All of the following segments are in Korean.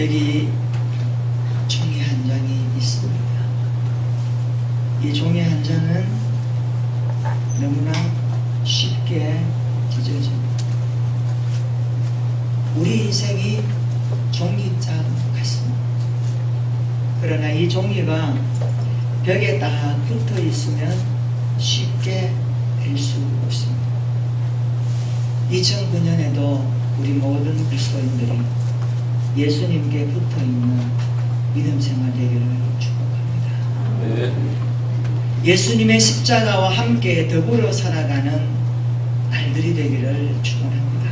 여기 종이 한 장이 있습니다. 이 종이 한 장은 너무나 쉽게 찢어집니다. 우리 인생이 종이장 같습니다. 그러나 이 종이가 벽에 딱 붙어 있으면 쉽게 될 수 없습니다. 2009년에도 우리 모든 그리스도인들이 예수님께 붙어 있는 믿음 생활 되기를 축복합니다. 예수님의 십자가와 함께 더불어 살아가는 날들이 되기를 축원합니다.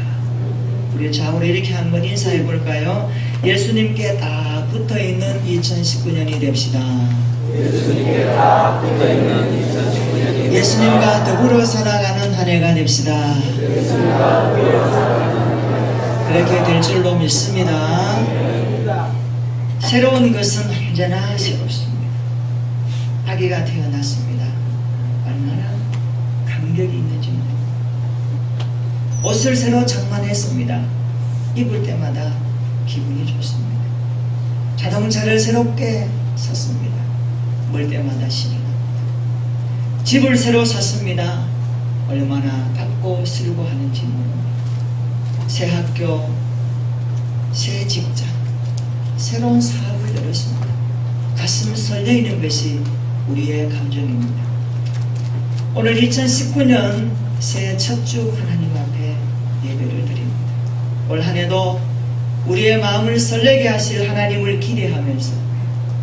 우리 좌우로 이렇게 한번 인사해 볼까요? 예수님께 딱 붙어 있는 2019년이 됩시다. 예수님께 딱 붙어 있는 2019년이 예수님과 더불어 살아가는 한 해가 됩시다. 예수님과 더불어 살아가는 그렇게 될 줄로 믿습니다. 새로운 것은 언제나 새롭습니다. 아기가 태어났습니다. 얼마나 감격이 있는지 모릅니다. 옷을 새로 장만했습니다. 입을 때마다 기분이 좋습니다. 자동차를 새롭게 샀습니다. 몰 때마다 신이 납니다. 집을 새로 샀습니다. 얼마나 닦고 쓸고 하는지 모릅니다. 새 학교, 새 직장, 새로운 사업을 열었습니다. 가슴 설레이는 것이 우리의 감정입니다. 오늘 2019년 새해 첫 주 하나님 앞에 예배를 드립니다. 올 한 해도 우리의 마음을 설레게 하실 하나님을 기대하면서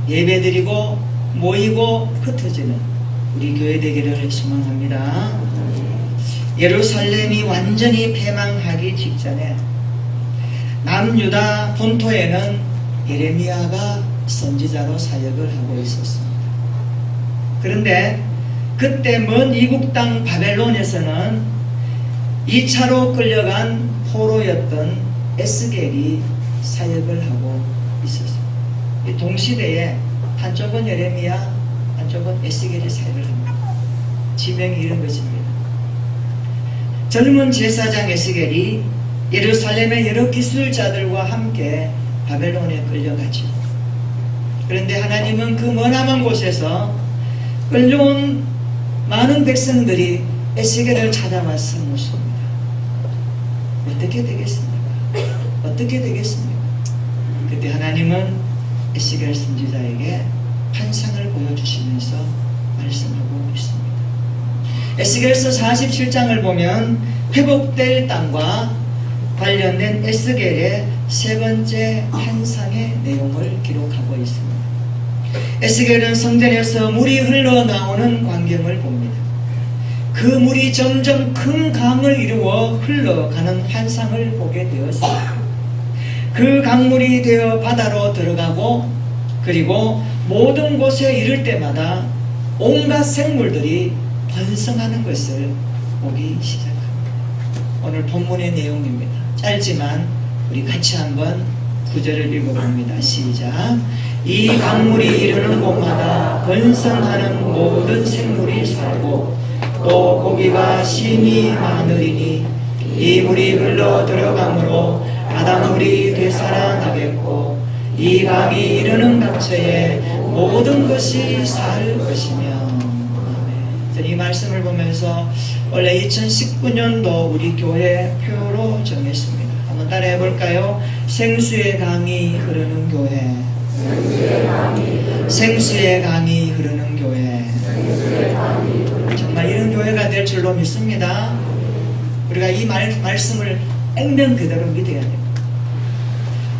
예배 드리고 모이고 흩어지는 우리 교회 되기를 소망합니다. 예루살렘이 완전히 패망하기 직전에 남유다 본토에는 예레미야가 선지자로 사역을 하고 있었습니다. 그런데 그때 먼 이국 땅 바벨론에서는 2차로 끌려간 포로였던 에스겔이 사역을 하고 있었습니다. 이 동시대에 한쪽은 예레미야, 한쪽은 에스겔이 사역을 합니다. 지명이 이런 것입니다. 젊은 제사장 에스겔이 예루살렘의 여러 기술자들과 함께 바벨론에 끌려가죠. 그런데 하나님은 그 머나먼 곳에서 끌려온 많은 백성들이 에스겔을 찾아와서 묻습니다. 어떻게 되겠습니까? 어떻게 되겠습니까? 그때 하나님은 에스겔 선지자에게 환상을 보여주시면서 말씀하고 있습니다. 에스겔서 47장을 보면 회복될 땅과 관련된 에스겔의 세 번째 환상의 내용을 기록하고 있습니다. 에스겔은 성전에서 물이 흘러나오는 광경을 봅니다. 그 물이 점점 큰 강을 이루어 흘러가는 환상을 보게 되었습니다. 그 강물이 되어 바다로 들어가고 그리고 모든 곳에 이를 때마다 온갖 생물들이 번성하는 것을 보기 시작합니다. 오늘 본문의 내용입니다. 짧지만 우리 같이 한번 구절을 읽어봅니다. 시작. 이 강물이 이르는 곳마다 번성하는 모든 생물이 살고 또 고기가 심히 많으리니 이 물이 흘러 들어가므로 바닷물이 되살아나겠고 이 강이 이르는 각처에 모든 것이 살 것이며. 이 말씀을 보면서 원래 2019년도 우리 교회 표로 정했습니다. 한번 따라해 볼까요? 생수의 강이 흐르는 교회. 생수의 강이 흐르는 교회. 정말 이런 교회가 될 줄로 믿습니다. 우리가 이 말씀을 액면 그대로 믿어야 됩니다.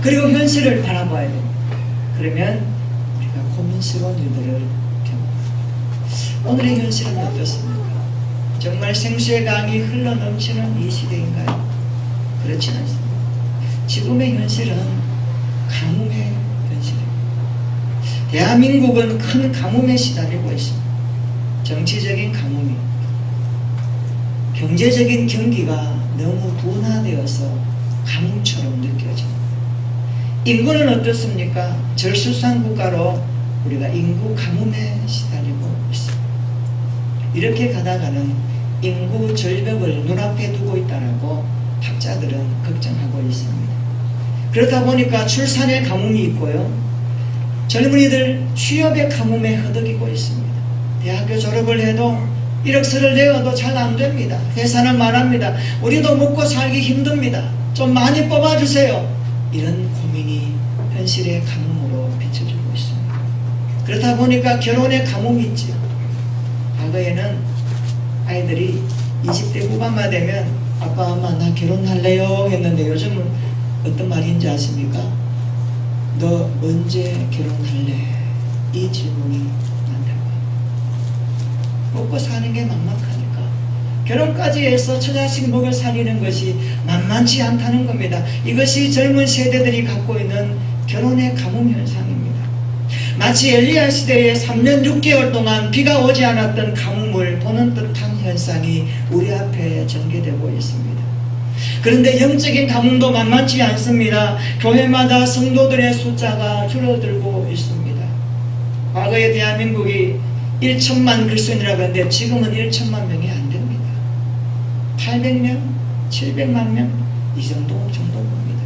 그리고 현실을 바라봐야 됩니다. 그러면 우리가 고민스러운 일들을 겪습니다. 오늘의 현실은 어떻습니까? 정말 생수의 강이 흘러넘치는 이 시대인가요? 그렇지는 않습니다. 지금의 현실은 가뭄의 현실입니다. 대한민국은 큰 가뭄에 시달리고 있습니다. 정치적인 가뭄이, 경제적인 경기가 너무 둔화되어서 가뭄처럼 느껴집니다. 인구는 어떻습니까? 저출산 국가로 우리가 인구 가뭄에 시달리고 있습니다. 이렇게 가다가는 인구 절벽을 눈앞에 두고 있다고 학자들은 걱정하고 있습니다. 그러다 보니까 출산의 가뭄이 있고요. 젊은이들 취업의 가뭄에 허덕이고 있습니다. 대학교 졸업을 해도 이력서를 내어도 잘 안 됩니다. 회사는 말합니다. 우리도 먹고 살기 힘듭니다. 좀 많이 뽑아주세요. 이런 고민이 현실의 가뭄으로 비춰지고 있습니다. 그렇다 보니까 결혼의 가뭄이 있죠. 과거에는 아이들이 20대 후반만 되면 아빠 엄마 나 결혼할래요 했는데 요즘은 어떤 말인지 아십니까? 너 언제 결혼할래? 이 질문이 많다고 합니다. 먹고 사는 게 막막하니까 결혼까지 해서 처자식 먹여 살리는 것이 만만치 않다는 겁니다. 이것이 젊은 세대들이 갖고 있는 결혼의 가뭄 현상입니다. 마치 엘리야 시대에 3년 6개월 동안 비가 오지 않았던 가뭄을 보는 듯한 현상이 우리 앞에 전개되고 있습니다. 그런데 영적인 가뭄도 만만치 않습니다. 교회마다 성도들의 숫자가 줄어들고 있습니다. 과거에 대한민국이 1천만 그리스도인이라고 하는데 지금은 1천만 명이 안 됩니다. 800명, 700만 명 이 정도 봅니다.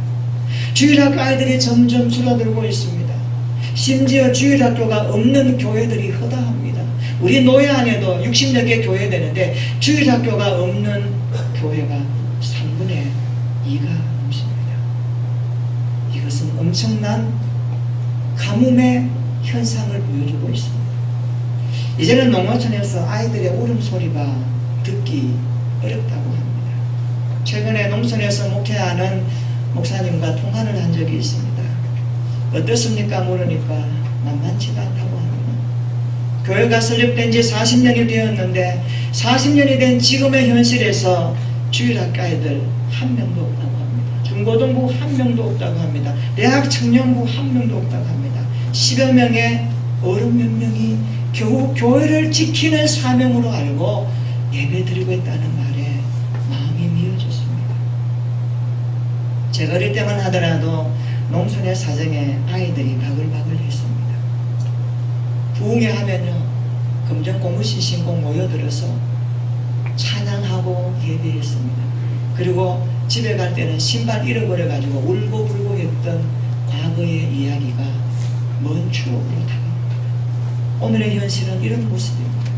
주일학교 아이들이 점점 줄어들고 있습니다. 심지어 주일학교가 없는 교회들이 허다합니다. 우리 노예 안에도 60여 개 교회 되는데 주일학교가 없는 교회가 3분의 2가 넘습니다. 이것은 엄청난 가뭄의 현상을 보여주고 있습니다. 이제는 농어촌에서 아이들의 울음소리가 듣기 어렵다고 합니다. 최근에 농촌에서 목회하는 목사님과 통화를 한 적이 있습니다. 어떻습니까? 물으니까 만만치가 않다고 합니다. 교회가 설립된 지 40년이 되었는데 40년이 된 지금의 현실에서 주일학교 아이들 한 명도 없다고 합니다. 중고등부 한 명도 없다고 합니다. 대학 청년부 한 명도 없다고 합니다. 10여 명의 어른 몇 명이 겨우 교회를 지키는 사명으로 알고 예배 드리고 있다는 말에 마음이 미어졌습니다. 제가 어릴 때만 하더라도 농촌의 사정에 아이들이 바글바글 했습니다. 부흥회 하면요 검정 고무신 신고 모여들어서 찬양하고 예배했습니다. 그리고 집에 갈 때는 신발 잃어버려 가지고 울고불고 했던 과거의 이야기가 먼 추억으로 다가옵니다. 오늘의 현실은 이런 모습입니다.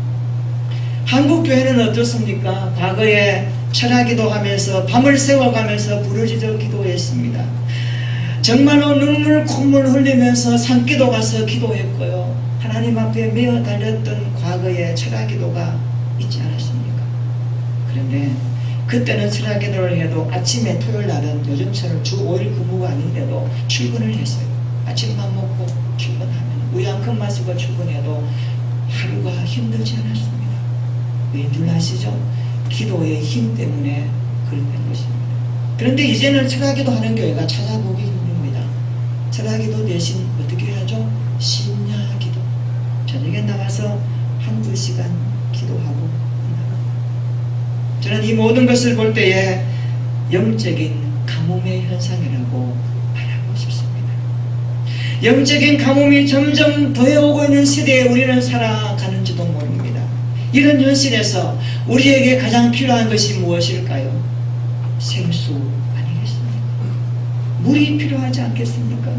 한국교회는 어떻습니까? 과거에 철학기도 하면서 밤을 새워가면서 부르짖어 기도했습니다. 정말로 눈물 콧물 흘리면서 산기도 가서 기도했고요. 하나님 앞에 메어 달렸던 과거의 철학기도가 있지 않았습니까? 그런데 그때는 철학기도를 해도 아침에 토요일 날은 요즘처럼 주 5일 근무가 아닌데도 출근을 했어요. 아침밥 먹고 출근하면 우양큼 마시고 출근해도 하루가 힘들지 않았습니다. 왠 줄 아시죠? 기도의 힘 때문에 그랬던 것입니다. 그런데 이제는 철학기도 하는 교회가 찾아보기 힘듭니다. 철학기도 대신 어떻게 하죠? 심야기도. 저녁에 나가서 한두 시간 기도하고 저는 이 모든 것을 볼 때에 영적인 가뭄의 현상이라고 말하고 싶습니다. 영적인 가뭄이 점점 더해오고 있는 시대에 우리는 살아가는지도 모릅니다. 이런 현실에서 우리에게 가장 필요한 것이 무엇일까요? 생수 아니겠습니까? 물이 필요하지 않겠습니까?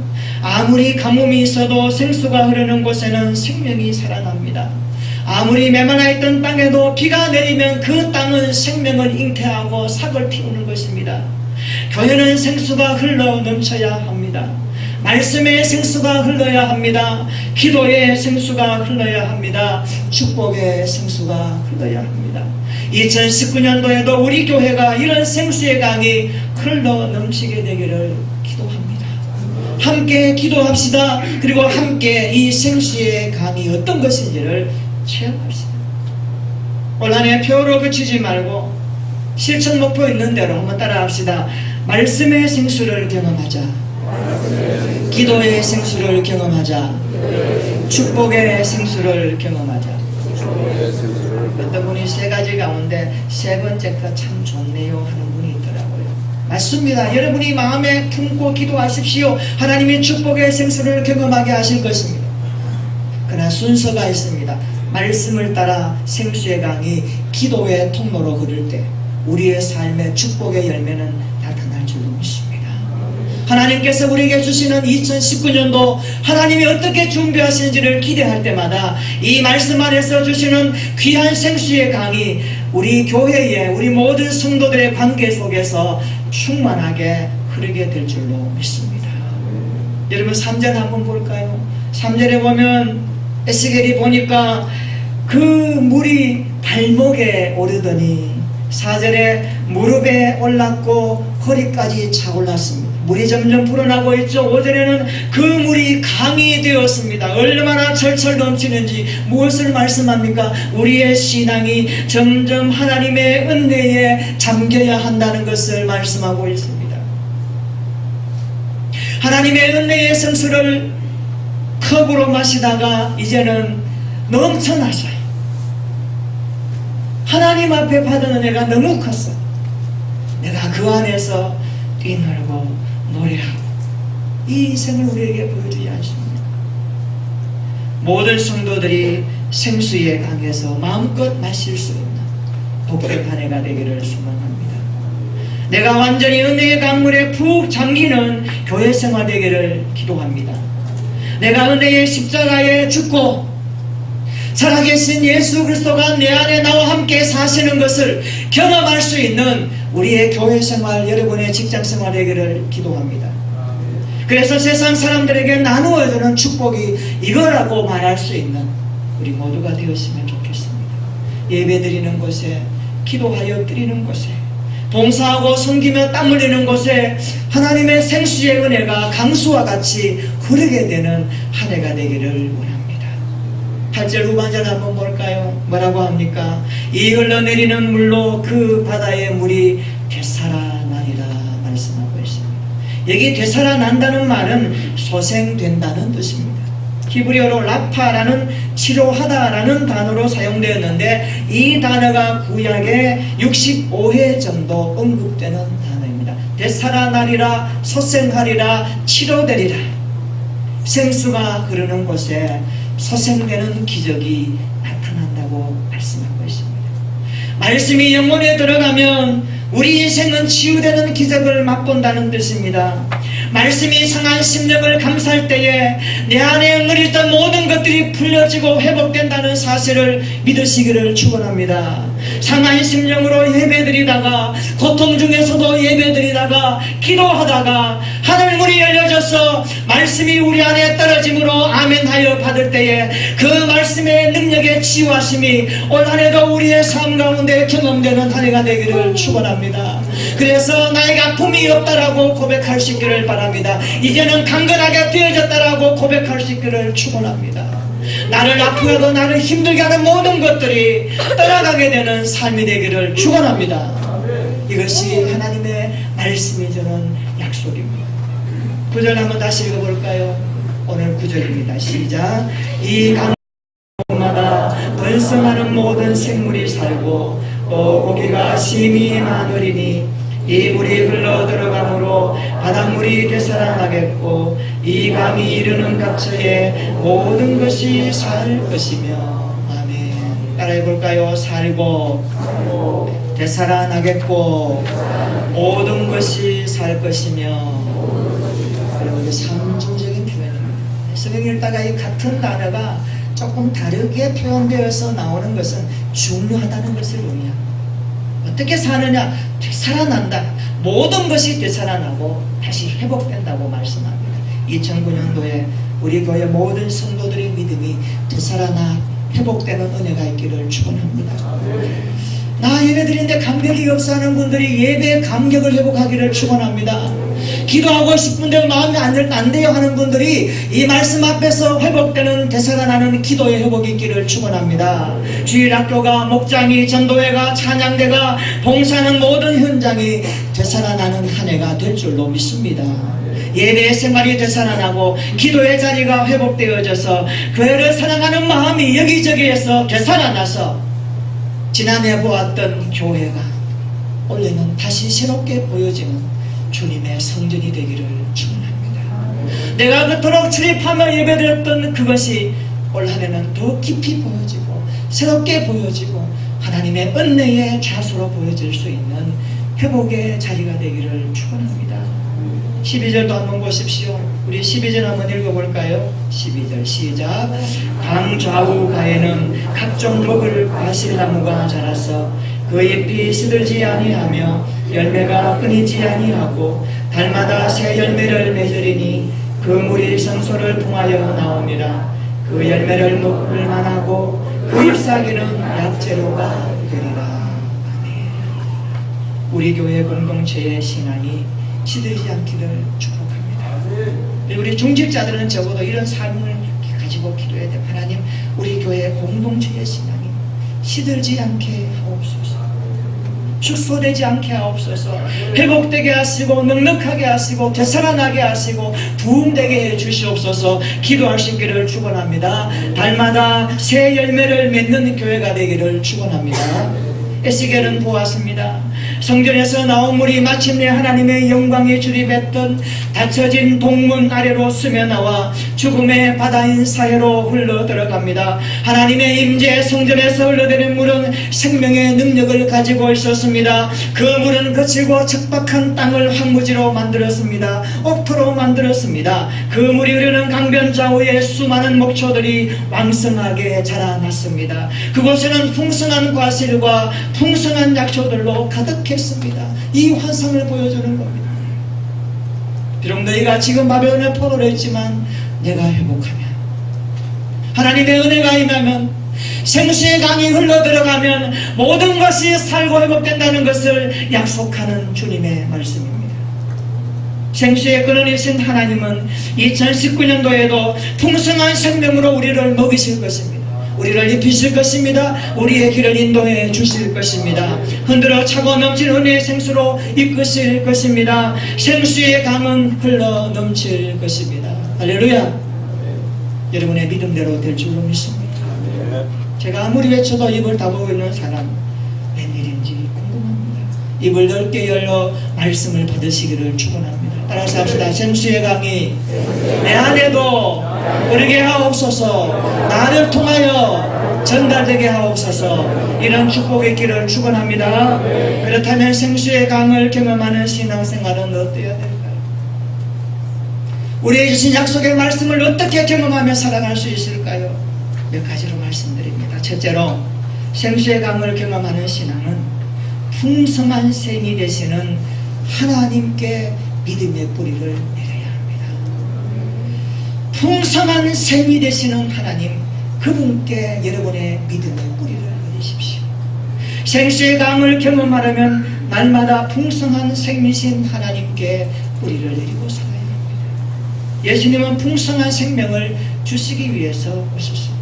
아무리 가뭄이 있어도 생수가 흐르는 곳에는 생명이 살아납니다. 아무리 메마라 있던 땅에도 비가 내리면 그 땅은 생명을 잉태하고 삭을 피우는 것입니다. 교회는 생수가 흘러 넘쳐야 합니다. 말씀의 생수가 흘러야 합니다. 기도의 생수가 흘러야 합니다. 축복의 생수가 흘러야 합니다. 2019년도에도 우리 교회가 이런 생수의 강이 흘러 넘치게 되기를 기도합니다. 함께 기도합시다. 그리고 함께 이 생수의 강이 어떤 것인지를 체험합시다. 온라인의 표로 그치지 말고 실천 목표 있는 대로 한번 따라합시다. 말씀의 생수를 경험하자. 기도의 생수를 경험하자. 축복의 생수를 경험하자. 어떤 분이 세 가지 가운데 세 번째 거 참 좋네요 하는 분이 있더라고요. 맞습니다. 여러분이 마음에 품고 기도하십시오. 하나님이 축복의 생수를 경험하게 하실 것입니다. 그러나 순서가 있습니다. 말씀을 따라 생수의 강이 기도의 통로로 흐를 때 우리의 삶의 축복의 열매는 나타날 줄로 믿습니다. 하나님께서 우리에게 주시는 2019년도 하나님이 어떻게 준비하시는지를 기대할 때마다 이 말씀 안에서 주시는 귀한 생수의 강이 우리 교회에 우리 모든 성도들의 관계 속에서 충만하게 흐르게 될 줄로 믿습니다. 여러분 3절 한번 볼까요? 3절에 보면 에스겔이 보니까 그 물이 발목에 오르더니 4절에 무릎에 올랐고 허리까지 차올랐습니다. 물이 점점 불어나고 있죠. 5절에는 그 물이 강이 되었습니다. 얼마나 철철 넘치는지 무엇을 말씀합니까? 우리의 신앙이 점점 하나님의 은혜에 잠겨야 한다는 것을 말씀하고 있습니다. 하나님의 은혜의 생수를 컵으로 마시다가 이제는 넘쳐나셔요. 하나님 앞에 받은 은혜가 너무 컸어요. 내가 그 안에서 뛰놀고 노래하고 이 인생을 우리에게 보여주지 않습니다. 모든 성도들이 생수의 강에서 마음껏 마실 수 있는 복된 한 해가 되기를 소망합니다. 내가 완전히 은혜의 강물에 푹 잠기는 교회 생활 되기를 기도합니다. 내가 은혜의 십자가에 죽고 살아계신 예수 그리스도가 내 안에 나와 함께 사시는 것을 경험할 수 있는 우리의 교회 생활, 여러분의 직장 생활 되기를 기도합니다. 그래서 세상 사람들에게 나누어주는 축복이 이거라고 말할 수 있는 우리 모두가 되었으면 좋겠습니다. 예배 드리는 곳에, 기도하여 드리는 곳에, 봉사하고 섬기며 땀 흘리는 곳에 하나님의 생수의 은혜가 강수와 같이 흐르게 되는 한 해가 되기를 원합니다. 8절 후반절 한번 볼까요? 뭐라고 합니까? 이 흘러내리는 물로 그 바다의 물이 되살아나리라 말씀하고 있습니다. 여기 되살아난다는 말은 소생된다는 뜻입니다. 히브리어로 라파라는 치료하다라는 단어로 사용되었는데 이 단어가 구약에 65회 정도 언급되는 단어입니다. 되살아나리라, 소생하리라, 치료되리라. 생수가 흐르는 곳에 소생되는 기적이 나타난다고 말씀하고 있습니다. 말씀이 영혼에 들어가면 우리 인생은 치유되는 기적을 맛본다는 뜻입니다. 말씀이 상한 심령을 감쌀 때에 내 안에 응어리던 모든 것들이 풀려지고 회복된다는 사실을 믿으시기를 축원합니다. 상한 심령으로 예배드리다가 고통 중에서도 예배드리다가 기도하다가 하늘 문이 열려져서 말씀이 우리 안에 떨어짐으로 아멘하여 받을 때에 그 말씀의 능력의 치유하심이 올 한해도 우리의 삶 가운데 경험되는 한 해가 되기를 축원합니다. 그래서 나에게 아픔이 없다라고 고백할 수 있기를 바랍니다. 이제는 강건하게 되어졌다라고 고백할 수 있기를 축원합니다. 나를 아프게 하고 나를 힘들게 하는 모든 것들이 떠나가게 되는 삶이 되기를 축원합니다. 이것이 하나님의 말씀이 주는 약속입니다. 9절 한번 다시 읽어볼까요? 오늘 9절입니다. 시작. 이 강마다 번성하는 모든 생물이 살고 또 고기가 심히 많으리니 이 물이 흘러 들어가므로 바닷물이 되살아나겠고 이 강이 이르는 각처에 모든 것이 살 것이며. 아멘. 따라해볼까요? 살고 되살아나겠고 모든 것이 살 것이며. 여러분, 삼중적인 표현입니다. 성경 읽다가 이 같은 단어가 조금 다르게 표현되어서 나오는 것은 중요하다는 것을 의미합니다. 어떻게 사느냐? 되살아난다. 모든 것이 되살아나고 다시 회복된다고 말씀합니다. 2009년도에 우리 교회 모든 성도들의 믿음이 되살아나 회복되는 은혜가 있기를 축원합니다. 나 예배드리는데 감격이 없어 하는 분들이 예배의 감격을 회복하기를 축원합니다. 기도하고 싶은데 마음이 안 돼요 하는 분들이 이 말씀 앞에서 회복되는 되살아나는 기도의 회복이 있기를 축원합니다. 주일학교가, 목장이, 전도회가, 찬양대가, 봉사하는 모든 현장이 되살아나는 한 해가 될 줄로 믿습니다. 예배의 생활이 되살아나고 기도의 자리가 회복되어져서 교회를 사랑하는 마음이 여기저기에서 되살아나서 지난해 보았던 교회가 올해는 다시 새롭게 보여지는 주님의 성전이 되기를 축원합니다. 내가 그토록 출입하며 예배드렸던 그것이 올 한해는 더 깊이 보여지고 새롭게 보여지고 하나님의 은혜의 좌소로 보여질 수 있는 회복의 자리가 되기를 축원합니다. 12절도 한번 보십시오. 우리 12절 한번 읽어볼까요? 12절 시작. 강 좌우 가에는 각종 먹을 과실나무가 자라서 그 잎이 시들지 아니하며 열매가 끊이지 아니하고 달마다 새 열매를 맺으리니 그 물이 성소를 통하여 나옵니다. 그 열매를 먹을 만하고 그 잎사귀는 약재로가 되리라. 아멘. 우리 교회 공동체의 신앙이 시들지 않기를 축복합니다. 우리 중직자들은 적어도 이런 삶을 가지고 기도해야 돼요. 하나님, 우리 교회 공동체의 신앙이 시들지 않게 하옵소서. 축소되지 않게 하옵소서. 회복되게 하시고 넉넉하게 하시고 되살아나게 하시고 부흥되게 해 주시옵소서. 기도할 수 있기를 축원합니다. 달마다 새 열매를 맺는 교회가 되기를 축원합니다. 에스겔은 보았습니다. 성전에서 나온 물이 마침내 하나님의 영광에 출입했던 닫혀진 동문 아래로 스며나와 죽음의 바다인 사해로 흘러 들어갑니다. 하나님의 임재 성전에서 흘러내는 물은 생명의 능력을 가지고 있었습니다. 그 물은 거칠고 척박한 땅을 황무지로 만들었습니다. 옥토로 만들었습니다. 그 물이 흐르는 강변 좌우에 수많은 목초들이 왕성하게 자라났습니다. 그곳에는 풍성한 과실과 풍성한 약초들로 가득했습니다. 이 환상을 보여주는 겁니다. 비록 너희가 지금 바벨론의 포로로 있지만 내가 회복하면, 하나님의 은혜가 임하면, 생수의 강이 흘러들어가면 모든 것이 살고 회복된다는 것을 약속하는 주님의 말씀입니다. 생수의 근원이신 하나님은 2019년도에도 풍성한 생명으로 우리를 먹이실 것입니다. 우리를 입히실 것입니다. 우리의 길을 인도해 주실 것입니다. 흔들어 차고 넘치는 은혜의 생수로 이끄실 것입니다. 생수의 강은 흘러 넘칠 것입니다. 할렐루야. 여러분의 믿음대로 될 줄로 믿습니다. 제가 아무리 외쳐도 입을 다물고 있는 사람, 웬일인지 궁금합니다. 입을 넓게 열어 말씀을 받으시기를 축원합니다. 따라서 합시다. 생수의 강이 내 안에도 흐르게 하옵소서. 나를 통하여 전달되게 하옵소서. 이런 축복의 길을 축원합니다. 그렇다면 생수의 강을 경험하는 신앙생활은 어때야 될까요? 우리에게 주신 약속의 말씀을 어떻게 경험하며 살아갈 수 있을까요? 몇 가지로 말씀드립니다. 첫째로, 생수의 강을 경험하는 신앙은 풍성한 샘이 되시는 하나님께 믿음의 뿌리를 내려야 합니다. 풍성한 샘이 되시는 하나님, 그분께 여러분의 믿음의 뿌리를 내리십시오. 생수의 강을 경험하려면 날마다 풍성한 샘이신 하나님께 뿌리를 내리고 살아야 합니다. 예수님은 풍성한 생명을 주시기 위해서 오셨습니다.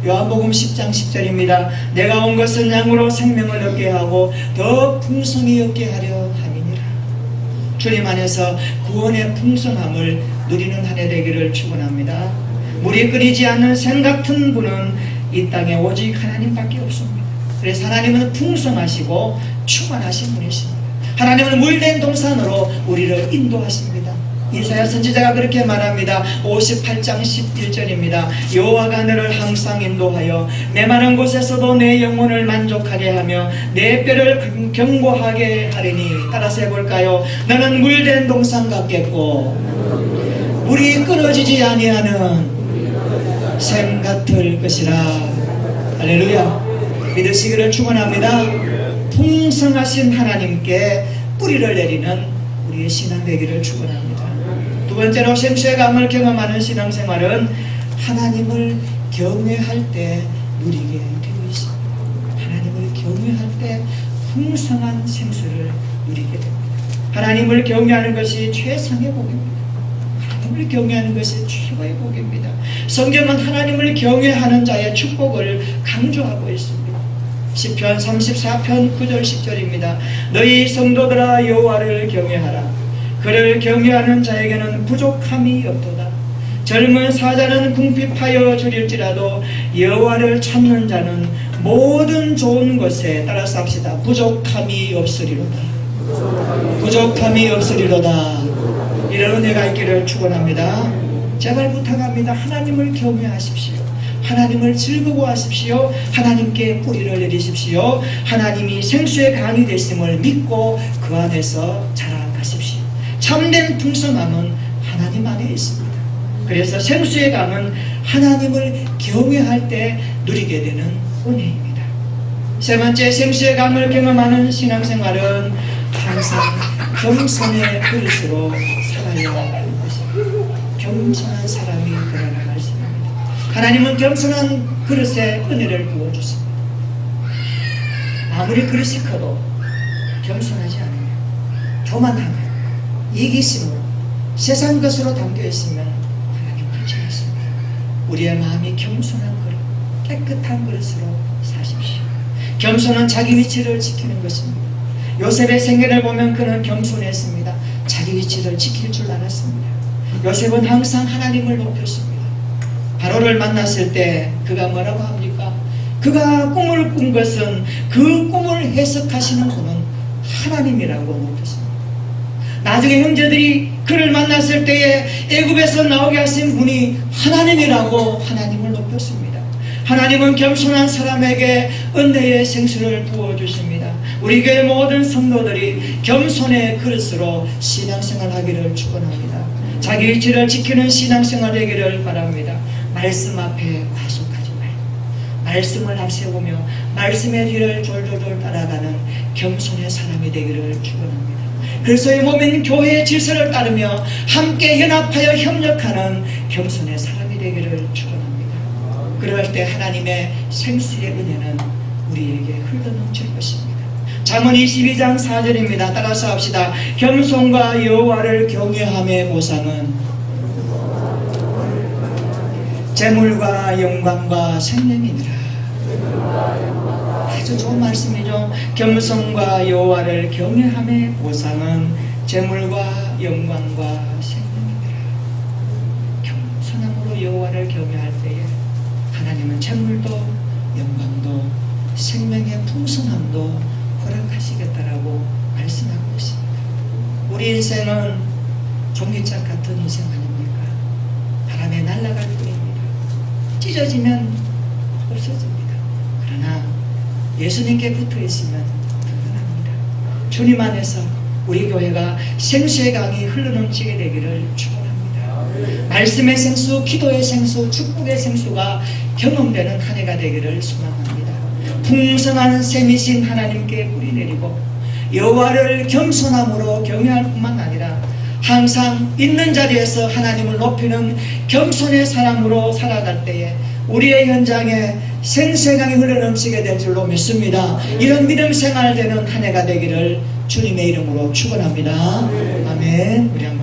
요한복음 10장 10절입니다. 내가 온 것은 양으로 생명을 얻게 하고 더 풍성히 얻게 하려 함이니라. 주님 안에서 구원의 풍성함을 누리는 한 해 되기를 축원합니다. 물이 끊이지 않는 샘 같은 분은 이 땅에 오직 하나님밖에 없습니다. 그래서 하나님은 풍성하시고 충만하신 분이십니다. 하나님은 물된 동산으로 우리를 인도하십니다. 이사야 선지자가 그렇게 말합니다. 58장 11절입니다. 여호와가 너를 항상 인도하여 메마른 곳에서도 내 영혼을 만족하게 하며 내 뼈를 견고하게 하리니. 따라서 해볼까요? 너는 물된 동산 같겠고 물이 끊어지지 아니하는 샘 같을 것이라. 할렐루야. 믿으시기를 축원합니다. 풍성하신 하나님께 뿌리를 내리는 우리의 신앙 되기를 축원합니다. 두 번째로, 생수의 강을 경험하는 신앙생활은 하나님을 경외할 때 누리게 되어 있습니다. 하나님을 경외할 때 풍성한 생수를 누리게 됩니다. 하나님을 경외하는 것이 최상의 복입니다. 하나님을 경외하는 것이 최고의 복입니다. 성경은 하나님을 경외하는 자의 축복을 강조하고 있습니다. 시편 34편 9절 10절입니다. 너희 성도들아 여호와를 경외하라. 그를 경외하는 자에게는 부족함이 없도다. 젊은 사자는 궁핍하여 줄일지라도 여호와를 찾는 자는 모든 좋은 것에, 따라서 합시다, 부족함이 없으리로다. 부족함이 없으리로다. 이런 은혜가 있기를 축원합니다. 제발 부탁합니다. 하나님을 경외하십시오. 하나님을 즐거워하십시오. 하나님께 뿌리를 내리십시오. 하나님이 생수의 강이 되심을 믿고 그 안에서 자라가십시오. 참된 풍성함은 하나님 안에 있습니다. 그래서 생수의 강은 하나님을 경외할 때 누리게 되는 은혜입니다. 세 번째, 생수의 강을 경험하는 신앙생활은 항상 겸손의 그릇으로 살아야 하는 것입니다. 겸손한 사람이 되라는 말씀입니다. 하나님은 겸손한 그릇에 은혜를 부어주십니다. 아무리 그릇이 커도 겸손하지 않으면, 교만하면, 이기심으로 세상 것으로 담겨있으면 하나님 그렇지 않습니다. 우리의 마음이 겸손한 그릇, 깨끗한 그릇으로 사십시오. 겸손은 자기 위치를 지키는 것입니다. 요셉의 생애를 보면 그는 겸손했습니다. 자기 위치를 지킬 줄 알았습니다. 요셉은 항상 하나님을 높였습니다. 바로를 만났을 때 그가 뭐라고 합니까? 그가 꿈을 꾼 것은 그 꿈을 해석하시는 분은 하나님이라고 높였습니다. 나중에 형제들이 그를 만났을 때에 애굽에서 나오게 하신 분이 하나님이라고 하나님을 높였습니다. 하나님은 겸손한 사람에게 은혜의 생수를 부어주십니다. 우리 교회 모든 성도들이 겸손의 그릇으로 신앙생활 하기를 축원합니다. 자기 위치를 지키는 신앙생활 되기를 바랍니다. 말씀 앞에 과속하지 말고 말씀을 앞세우며 말씀의 뒤를 졸졸졸 따라가는 겸손의 사람이 되기를 축원합니다. 그리스도의 몸인 교회의 질서를 따르며 함께 연합하여 협력하는 겸손의 사람이 되기를 축원합니다. 그럴 때 하나님의 생수의 은혜는 우리에게 흘러넘칠 것입니다. 잠언 22장 4절입니다. 따라서 합시다. 겸손과 여호와를 경외함의 보상은 재물과 영광과 생명이니라. 아주 좋은 말씀이죠. 겸손과 여호와를 경외함의 보상은 재물과 영광과 생명이니라. 겸손함으로 여호와를 경외할 때에 하나님은 재물도 영광도 생명의 풍성함도 허락하시겠다라고 말씀하고 있습니다. 우리 인생은 종이짝 같은 인생 아닙니까? 바람에 날아갈 뿐입니다. 찢어지면 없어집니다. 그러나 예수님께 붙어있으면 든든합니다. 주님 안에서 우리 교회가 생수의 강이 흘러넘치게 되기를 축원합니다. 말씀의 생수, 기도의 생수, 축복의 생수가 경험되는 한 해가 되기를 소망합니다. 풍성한 샘이신 하나님께 뿌리 내리고 여호와를 겸손함으로 경외할 뿐만 아니라 항상 있는 자리에서 하나님을 높이는 겸손의 사람으로 살아갈 때에 우리의 현장에 생수의 강이 흘러넘치게 될 줄로 믿습니다. 이런 믿음 생활 되는 한 해가 되기를 주님의 이름으로 축원합니다. 아멘. 우리 한번